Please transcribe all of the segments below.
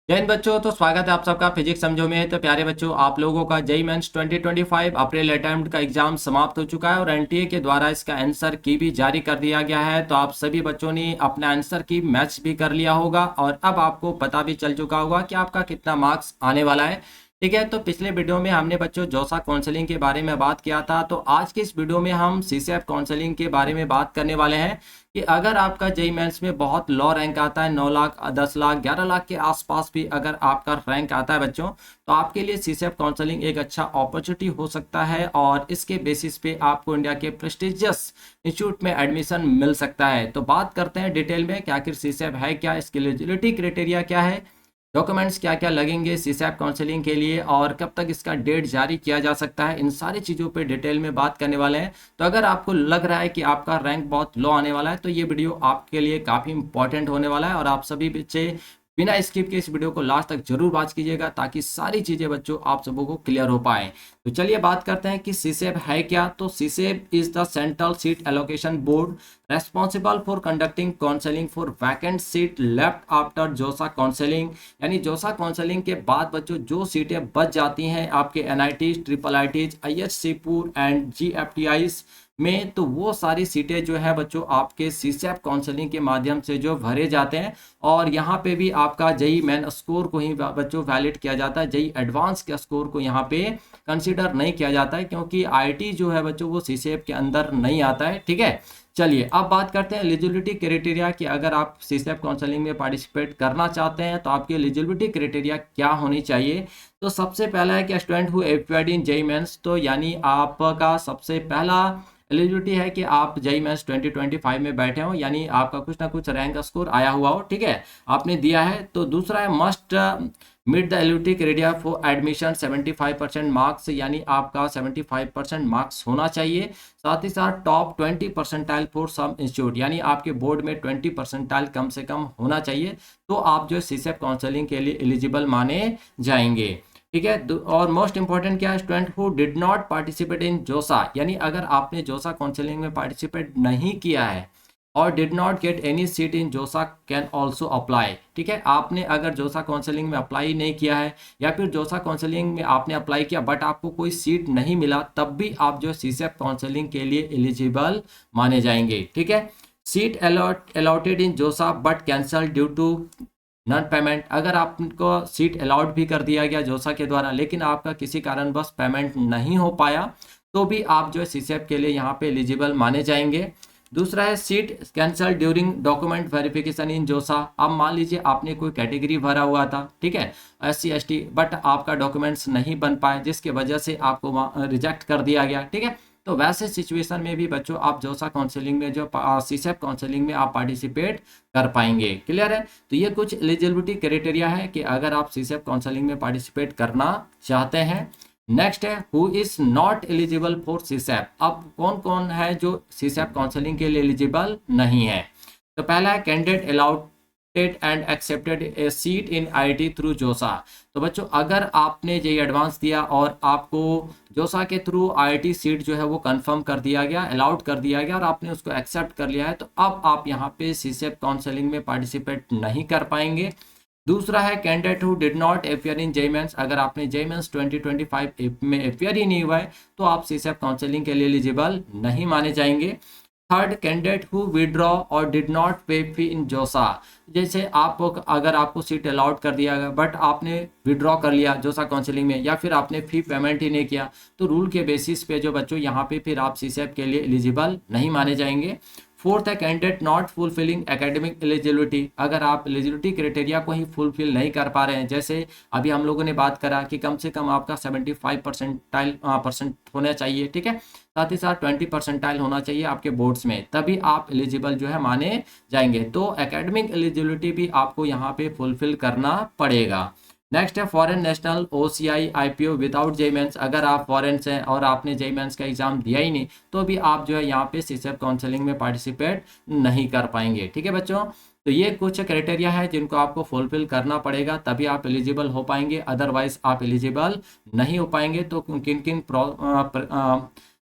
जय हिंद बच्चों। तो स्वागत है आप सबका फिजिक्स समझो में। तो प्यारे बच्चों, आप लोगों का जेईई मेंस 2025 अप्रैल अटेम्प्ट का एग्जाम समाप्त हो चुका है और एनटीए के द्वारा इसका आंसर की भी जारी कर दिया गया है। तो आप सभी बच्चों ने अपना आंसर की मैच भी कर लिया होगा और अब आपको पता भी चल चुका होगा कि आपका कितना मार्क्स आने वाला है। ठीक है, तो पिछले वीडियो में हमने बच्चों जोसा काउंसलिंग के बारे में बात किया था। तो आज की इस वीडियो में हम सीसीएफ काउंसलिंग के बारे में बात करने वाले हैं कि अगर आपका जेईई मेंस में बहुत लो रैंक आता है, 9 लाख, 10 लाख, 11 लाख के आसपास भी अगर आपका रैंक आता है बच्चों, तो आपके लिए सीसीएफ काउंसलिंग एक अच्छा अपॉर्चुनिटी हो सकता है और इसके बेसिस पे आपको इंडिया के प्रेस्टिजियस इंस्टीट्यूट में एडमिशन मिल सकता है। तो बात करते हैं डिटेल में कि आखिर सीसीएफ है क्या, इसकी एलिजिबिलिटी क्राइटेरिया क्या है, डॉक्यूमेंट्स क्या क्या लगेंगे सीसैप काउंसलिंग के लिए और कब तक इसका डेट जारी किया जा सकता है। इन सारी चीज़ों पे डिटेल में बात करने वाले हैं। तो अगर आपको लग रहा है कि आपका रैंक बहुत लो आने वाला है तो ये वीडियो आपके लिए काफ़ी इंपॉर्टेंट होने वाला है और आप सभी बच्चे बिना स्किप के इस वीडियो को लास्ट तक जरूर वॉच कीजिएगा ताकि सारी चीज़ें बच्चों आप सबों को क्लियर हो पाए। तो चलिए बात करते हैं कि सीसेप है क्या। तो CSAB is the central seat allocation board responsible for conducting counselling for vacant seat left after JoSAA counselling. यानी जोसा काउंसलिंग के बाद बच्चों जो सीटें बच जाती हैं आपके एनआईटी, ट्रिपल आईटीज, आईएचसीपुर एंड जीएफटीआईज में, तो वो सारी सीटें जो है बच्चों आपके सीसैप काउंसलिंग के माध्यम से जो भरे जाते हैं और यहाँ पे भी आपका जेईई मेन स्कोर को ही बच्चों वैलिड किया जाता है। जेईई एडवांस के स्कोर को यहाँ पे कंसीडर नहीं किया जाता है क्योंकि आईटी जो है बच्चों वो सीसैप के अंदर नहीं आता है। ठीक है, चलिए अब बात करते हैं एलिजिबिलिटी क्राइटेरिया कि अगर आप सीसैप काउंसलिंग में पार्टिसिपेट करना चाहते हैं तो आपकी एलिजिबिलिटी क्राइटेरिया क्या होनी चाहिए। तो सबसे पहला है कि student who appeared in JEE Mains, तो यानी आपका सबसे पहला एलिजिबिलिटी है कि आप जेईई मेंस 2025 में बैठे हो, यानी आपका कुछ ना कुछ रैंक स्कोर आया हुआ हो। ठीक है, आपने दिया है। तो दूसरा है must meet the eligibility criteria for admission 75% marks, यानी आपका 75% मार्क्स होना चाहिए। साथ ही साथ top 20 percentile for some institute, यानी आपके बोर्ड में 20 परसेंटाइल कम से कम होना चाहिए, तो आप जो सीसेप काउंसलिंग के लिए एलिजिबल माने जाएंगे। ठीक है, और मोस्ट इंपॉर्टेंट क्या है, student who did not participate in जोसा, यानी अगर आपने जोसा काउंसलिंग में पार्टिसिपेट नहीं किया है और did not get any seat in JoSAA can also apply. ठीक है, आपने अगर जोसा काउंसलिंग में अप्लाई नहीं किया है या फिर जोसा काउंसलिंग में आपने अप्लाई किया बट आपको कोई सीट नहीं मिला, तब भी आप जो सीसेप काउंसलिंग के लिए एलिजिबल माने जाएंगे। ठीक है, seat allotted in JoSAA but cancel due to non payment, अगर आपको सीट अलाउड भी कर दिया गया जोसा के द्वारा लेकिन आपका किसी कारणवश पेमेंट नहीं हो पाया, तो भी आप जो है सीसेप के लिए यहाँ पे एलिजिबल माने जाएंगे। दूसरा है seat cancel during document verification in जोसा। अब मान लीजिए आपने कोई कैटेगरी भरा हुआ था, ठीक है, SC ST, बट आपका डॉक्यूमेंट्स नहीं बन पाए जिसके वजह से आपको रिजेक्ट कर दिया गया। ठीक है, तो वैसे सिचुएशन में भी बच्चों आप जोसा काउंसलिंग में जो सीसेप काउंसलिंग में आप पार्टिसिपेट कर पाएंगे। क्लियर है, तो ये कुछ एलिजिबिलिटी क्राइटेरिया है कि अगर आप सीसेप काउंसलिंग में पार्टिसिपेट करना चाहते हैं। नेक्स्ट है who is not eligible for CSAB. अब कौन कौन है जो सीसैप काउंसलिंग के लिए एलिजिबल नहीं है। तो पहला है candidate allotted and accepted A seat in IIT through जोसा। तो बच्चों अगर आपने जेईई एडवांस दिया और आपको जोसा के थ्रू आईआईटी सीट जो है वो कंफर्म कर दिया गया, अलाउड कर दिया गया और आपने उसको एक्सेप्ट कर लिया है, तो अब आप यहाँ पे सीसैप काउंसलिंग में पार्टिसिपेट नहीं कर पाएंगे। दूसरा है candidate who did not appear in JEE Mains, अगर आपने जेईई मेंस 2025 में अपियर ही नहीं हुआ है तो आप सीसेप काउंसलिंग के लिए एलिजिबल नहीं माने जाएंगे। थर्ड, कैंडिडेट हु विड्रॉ और डिड नॉट पे फी इन जोसा, जैसे आप अगर आपको सीट अलाउड कर दिया गया बट आपने विड्रॉ कर लिया जोसा काउंसलिंग में या फिर आपने फी पेमेंट ही नहीं किया, तो रूल के बेसिस पे जो बच्चों यहाँ पे फिर आप सीसेप के लिए एलिजिबल नहीं माने जाएंगे। फोर्थ है candidate not fulfilling academic eligibility, अगर आप एलिजिबिलिटी क्राइटेरिया को ही फुलफिल नहीं कर पा रहे हैं, जैसे अभी हम लोगों ने बात करा कि कम से कम आपका 75 परसेंट होना चाहिए। ठीक है, साथ ही साथ 20 परसेंटाइल होना चाहिए आपके बोर्ड्स में, तभी आप एलिजिबल जो है माने जाएंगे। तो एकेडमिक एलिजिबिलिटी भी आपको यहाँ पे फुलफिल करना पड़ेगा। नेक्स्ट है foreign national OCI IPO without JEE Mains, अगर आप फॉरेन से हैं और आपने जेईई मेंस का एग्जाम दिया ही नहीं तो भी आप जो है यहाँ पे सीसेप काउंसलिंग में पार्टिसिपेट नहीं कर पाएंगे। ठीक है बच्चों, तो ये कुछ क्राइटेरिया है जिनको आपको फुलफिल करना पड़ेगा तभी आप एलिजिबल हो पाएंगे, अदरवाइज आप एलिजिबल नहीं हो पाएंगे। तो किन किन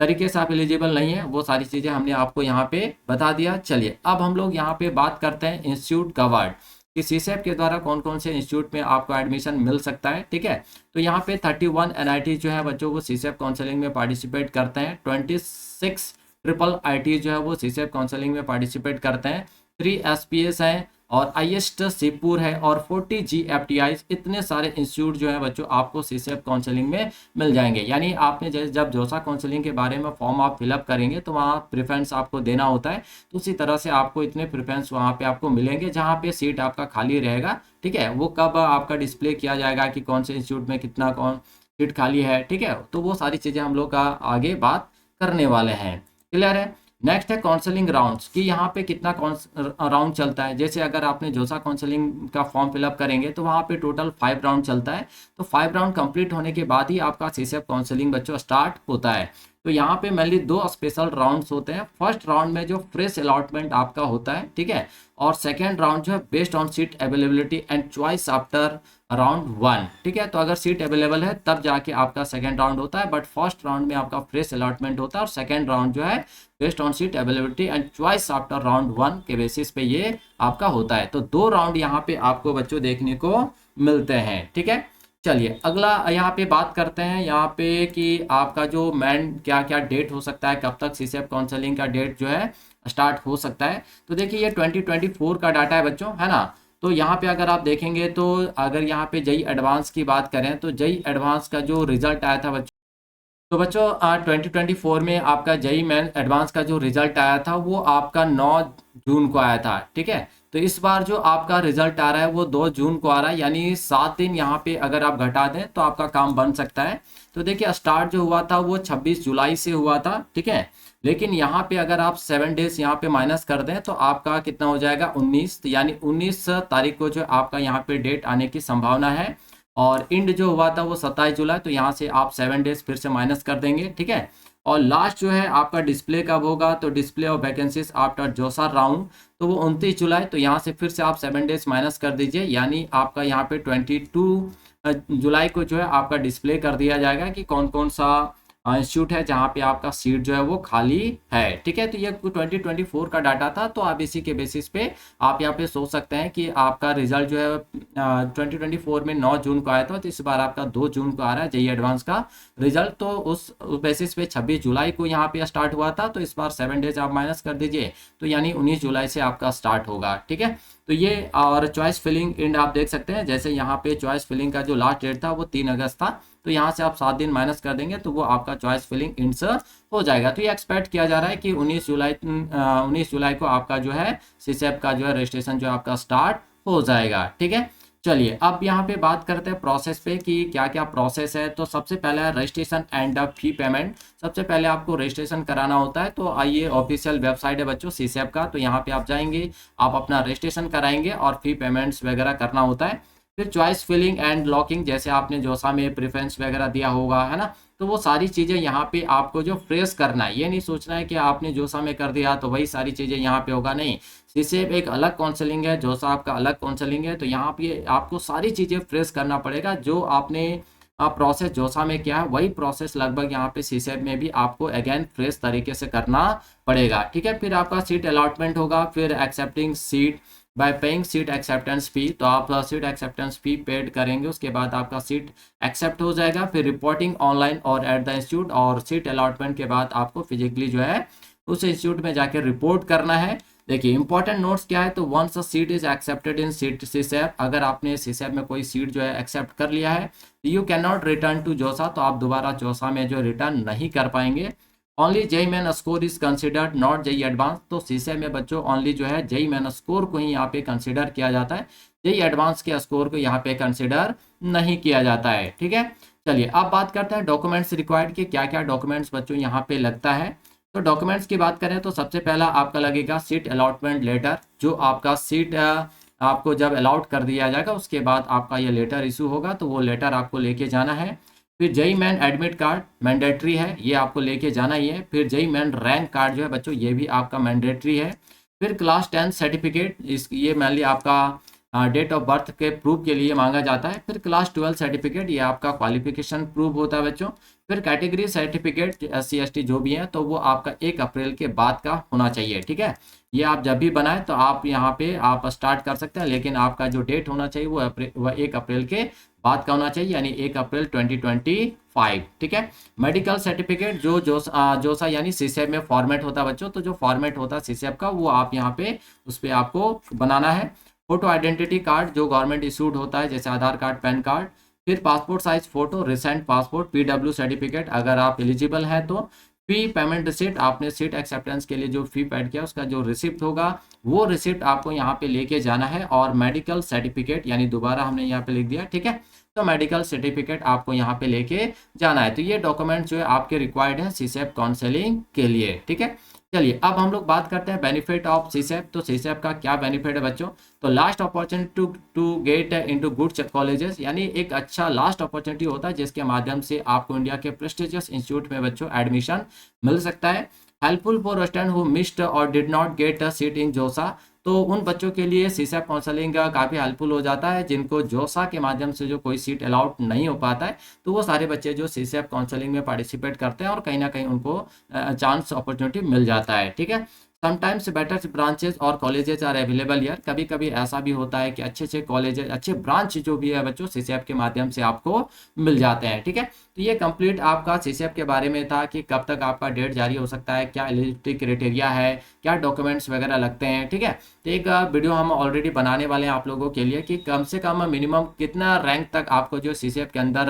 तरीके से आप एलिजिबल नहीं है वो सारी चीज़ें हमने आपको यहाँ पे बता दिया। चलिए अब हम लोग यहाँ पे बात करते हैं इंस्टीट्यूट कवर्ड। कि सीसेप के द्वारा कौन कौन से इंस्टीट्यूट में आपको एडमिशन मिल सकता है। ठीक है, तो यहाँ पे 31 एनआईटी जो है बच्चों को सीसेप काउंसलिंग में पार्टिसिपेट करते हैं, 26 ट्रिपल आईटी जो है वो सीसेप काउंसलिंग में पार्टिसिपेट करते हैं, 3 एसपीएस हैं और आईएसटी सिपुर है और 40 जीएफटीआई, इतने सारे इंस्टीट्यूट जो है बच्चों आपको सीसेप काउंसलिंग में मिल जाएंगे। यानी आपने जब जोसा काउंसलिंग के बारे में फॉर्म आप फिलअप करेंगे तो वहाँ प्रेफरेंस आपको देना होता है, तो उसी तरह से आपको इतने प्रेफरेंस वहाँ पे आपको मिलेंगे जहाँ पे सीट आपका खाली रहेगा। ठीक है, वो कब आपका डिस्प्ले किया जाएगा कि कौन से इंस्टीट्यूट में कितना कौन सीट खाली है। ठीक है, तो वो सारी चीज़ें हम लोग का आगे बात करने वाले हैं। क्लियर है। नेक्स्ट है काउंसलिंग राउंड्स कि यहाँ पे कितना राउंड चलता है। जैसे अगर आपने जोसा काउंसलिंग का फॉर्म फिलअप करेंगे तो वहाँ पे टोटल 5 राउंड चलता है, तो 5 राउंड कंप्लीट होने के बाद ही आपका सीसेप काउंसलिंग बच्चों स्टार्ट होता है। तो यहाँ पे मेनली 2 स्पेशल राउंड्स होते हैं। फर्स्ट राउंड में जो फ्रेश अलॉटमेंट आपका होता है, ठीक है, और सेकेंड राउंड जो है based on seat availability and choice after round 1। ठीक है, तो अगर सीट अवेलेबल है तब जाके आपका सेकेंड राउंड होता है, बट फर्स्ट राउंड में आपका फ्रेश अलॉटमेंट होता है और सेकेंड राउंड जो है based on seat availability and choice after round 1 के बेसिस पे ये आपका होता है। तो 2 राउंड यहाँ पे आपको बच्चों देखने को मिलते हैं। ठीक है, चलिए अगला यहाँ पे बात करते हैं यहाँ पे कि आपका जो मेन क्या क्या डेट हो सकता है, कब तक सीसेप काउंसलिंग का डेट जो है स्टार्ट हो सकता है। तो देखिए ये 2024 का डाटा है बच्चों, है ना। तो यहाँ पे अगर आप देखेंगे तो अगर यहाँ पे जेई एडवांस की बात करें तो जेई एडवांस का जो रिजल्ट आया था बच्चों, तो बच्चों 2024 में आपका जेई मेन एडवांस का जो रिजल्ट आया था वो आपका 9 जून को आया था। ठीक है, तो इस बार जो आपका रिजल्ट आ रहा है वो 2 जून को आ रहा है, यानी 7 दिन यहाँ पे अगर आप घटा दें तो आपका काम बन सकता है। तो देखिए स्टार्ट जो हुआ था वो 26 जुलाई से हुआ था। ठीक है, लेकिन यहाँ पे अगर आप 7 डेज यहाँ पे माइनस कर दें तो आपका कितना हो जाएगा 19, यानी 19 तारीख को जो आपका यहाँ पे डेट आने की संभावना है। और इंड जो हुआ था वो 27 जुलाई, तो यहाँ से आप 7 डेज फिर से माइनस कर देंगे। ठीक है, और लास्ट जो है आपका डिस्प्ले कब होगा, तो डिस्प्ले ऑफ वैकेंसीज आफ्टर जोसा राउंड, तो वो 29 जुलाई, तो यहाँ से फिर से आप 7 डेज माइनस कर दीजिए, यानी आपका यहाँ पे 22 जुलाई को जो है आपका डिस्प्ले कर दिया जाएगा कि कौन कौन सा इंस्टीट्यूट है जहाँ पे आपका सीट जो है वो खाली है। ठीक है, तो ये 2024 का डाटा था, तो आप इसी के बेसिस पे आप यहाँ पे सोच सकते हैं कि आपका रिजल्ट जो है 2024 में 9 जून को आया था, तो इस बार आपका 2 जून को आ रहा है जेई एडवांस का रिजल्ट। तो उस बेसिस पे 26 जुलाई को यहाँ पे स्टार्ट हुआ था, तो इस बार 7 डेज आप माइनस कर दीजिए, तो यानी 19 जुलाई से आपका स्टार्ट होगा। ठीक है, तो ये और चॉइस फिलिंग इंड आप देख सकते हैं, जैसे यहाँ पे चॉइस फिलिंग का जो लास्ट डेट था वो 3 अगस्त था, तो यहाँ से आप 7 दिन माइनस कर देंगे तो वो आपका चॉइस फिलिंग इंड हो जाएगा। तो ये एक्सपेक्ट किया जा रहा है कि 19 जुलाई को आपका जो है सीसेप का जो है रजिस्ट्रेशन जो आपका स्टार्ट हो जाएगा। ठीक है, चलिए अब यहाँ पे बात करते हैं प्रोसेस पे कि क्या क्या प्रोसेस है। तो सबसे पहला है रजिस्ट्रेशन एंड फी पेमेंट। सबसे पहले आपको रजिस्ट्रेशन कराना होता है, तो आइए ऑफिशियल वेबसाइट है बच्चों सीसेप का, तो यहाँ पे आप जाएंगे, आप अपना रजिस्ट्रेशन कराएंगे और फी पेमेंट्स वगैरह करना होता है। फिर चॉइस फिलिंग एंड लॉकिंग, जैसे आपने जोसा में प्रेफरेंस वगैरह दिया होगा, है ना, तो वो सारी चीज़ें यहाँ पे आपको जो फ्रेश करना है, ये नहीं सोचना है कि आपने जोसा में कर दिया तो वही सारी चीज़ें यहाँ पे होगा, नहीं। सीसेप एक अलग काउंसलिंग है, जोसा आपका अलग काउंसलिंग है, तो यहाँ पे आपको सारी चीज़ें फ्रेश करना पड़ेगा। जो आपने प्रोसेस जोसा में किया है वही प्रोसेस लगभग यहाँ पे सीसेप में भी आपको अगेन फ्रेश तरीके से करना पड़ेगा। ठीक है, फिर आपका सीट अलॉटमेंट होगा, फिर accepting seat by paying seat acceptance fee, तो आप सीट एक्सेप्टेंस फी पेड करेंगे, उसके बाद आपका सीट एक्सेप्ट हो जाएगा। फिर रिपोर्टिंग ऑनलाइन और एट द इंस्टीट्यूट, और सीट अलॉटमेंट के बाद आपको फिजिकली जो है उस इंस्टीट्यूट में जाकर रिपोर्ट करना है। देखिए इंपॉर्टेंट नोट्स क्या है, तो once a seat is accepted in CSAB, अगर आपने सीसेप में कोई सीट जो है एक्सेप्ट कर लिया है, you can not return to JoSAA, तो आप दोबारा जोसा में जो रिटर्न नहीं कर पाएंगे। Only JEE Main score is considered not JEE Advance, तो सीसेप में बच्चों ओनली जो है जेई मेन स्कोर को ही यहाँ पे कंसिडर किया जाता है, जेई एडवांस के स्कोर को यहाँ पे कंसिडर नहीं किया जाता है। ठीक है, चलिए अब बात करते हैं डॉक्यूमेंट्स रिक्वायर्ड के, क्या क्या डॉक्यूमेंट्स बच्चों यहाँ पे लगता है। तो डॉक्यूमेंट्स की बात करें तो सबसे पहला आपका लगेगा सीट अलॉटमेंट लेटर, जो आपका सीट आपको जब अलॉट कर दिया जाएगा उसके बाद आपका ये लेटर इशू होगा, तो वो लेटर आपको लेके जाना है। फिर JEE Main admit card mandatory है, ये आपको लेके जाना ही है। फिर जेई मेन रैंक कार्ड जो है बच्चों ये भी आपका मैंडेटरी है। फिर क्लास 10 सर्टिफिकेट, इस ये मेनली आपका डेट ऑफ बर्थ के प्रूफ के लिए मांगा जाता है। फिर क्लास 12 सर्टिफिकेट, ये आपका क्वालिफिकेशन प्रूफ होता है बच्चों। फिर कैटेगरी सर्टिफिकेट SC ST जो भी है तो वो आपका 1 अप्रैल के बाद का होना चाहिए, ठीक है। ये आप जब भी बनाए तो आप यहाँ पे आप स्टार्ट कर सकते हैं, लेकिन आपका जो डेट होना चाहिए वो 1 अप्रैल के बाद का होना चाहिए, यानी 1 अप्रैल 2025, ठीक है। मेडिकल सर्टिफिकेट जो जोसा यानी सीसेब में फॉर्मेट होता है बच्चों, तो जो फॉर्मेट होता है सीसेब का वो आप यहाँ पे उस पर आपको बनाना है। फोटो आइडेंटिटी कार्ड जो गवर्नमेंट इशूड होता है, जैसे आधार कार्ड, पैन कार्ड। फिर passport size photo, recent passport, PW certificate अगर आप एलिजिबल हैं तो। फी पेमेंट रिसिप्ट, आपने सीट एक्सेप्टेंस के लिए जो फी पेड किया उसका जो रिसिप्ट होगा वो रिसिप्ट आपको यहाँ पे लेके जाना है। और मेडिकल सर्टिफिकेट, यानी दोबारा हमने यहाँ पे लिख दिया, ठीक है, तो मेडिकल सर्टिफिकेट आपको यहाँ पे लेके जाना है। तो ये डॉक्यूमेंट जो है आपके रिक्वायर्ड है सीसेब काउंसलिंग के लिए, ठीक है। चलिए अब हम लोग बात करते हैं बेनिफिट ऑफ सीसेब। तो सीसेब का क्या बेनिफिट है बच्चों, तो last opportunity to get into good colleges, यानी एक अच्छा लास्ट अपॉर्चुनिटी होता है जिसके माध्यम से आपको इंडिया के प्रेस्टिजियस इंस्टीट्यूट में बच्चों एडमिशन मिल सकता है। Helpful for student who missed और did not get a seat in JoSAA, तो उन बच्चों के लिए सीसेब काउंसलिंग काफ़ी हेल्पफुल हो जाता है जिनको जोसा के माध्यम से जो कोई सीट अलाउड नहीं हो पाता है, तो वो सारे बच्चे जो सीसेब काउंसलिंग में पार्टिसिपेट करते हैं और कहीं ना कहीं उनको चांस अपॉर्चुनिटी मिल जाता है, ठीक है। समटाइम्स बेटर ब्रांचेज और कॉलेजेस आर अवेलेबल ईयर, कभी कभी ऐसा भी होता है कि अच्छे अच्छे कॉलेजेस, अच्छे ब्रांच जो भी है बच्चों सीसेब के माध्यम से आपको मिल जाते हैं, ठीक है। तो ये कंप्लीट आपका सीसेब के बारे में था कि कब तक आपका डेट जारी हो सकता है, क्या एलिजिबिलिटी क्राइटेरिया है, क्या डॉक्यूमेंट्स वगैरह लगते हैं, ठीक है। तो एक वीडियो हम ऑलरेडी बनाने वाले हैं आप लोगों के लिए कि कम से कम मिनिमम कितना रैंक तक आपको जो सीसेब के अंदर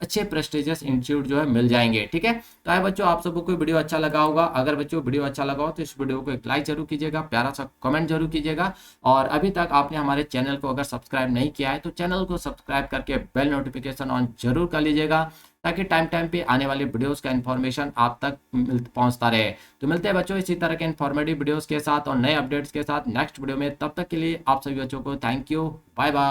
अच्छे प्रेस्टिजियस इंस्टीट्यूट जो है मिल जाएंगे, ठीक है। तो आए बच्चों आप सबको वीडियो अच्छा लगा होगा, अगर बच्चों वीडियो अच्छा लगा हो तो इस वीडियो को एक लाइक जरूर कीजिएगा, प्यारा सा कमेंट जरूर कीजिएगा। और अभी तक आपने हमारे चैनल को अगर सब्सक्राइब नहीं किया है तो चैनल को सब्सक्राइब करके बेल नोटिफिकेशन ऑन जरूर कर लीजिएगा, ताकि टाइम टाइम पे आने वाले वीडियोस का इन्फॉर्मेशन आप तक पहुंचता रहे। तो मिलते हैं बच्चों इसी तरह के इन्फॉर्मेटिव वीडियोस के साथ और नए अपडेट्स के साथ नेक्स्ट वीडियो में। तब तक के लिए आप सभी बच्चों को थैंक यू, बाय बाय।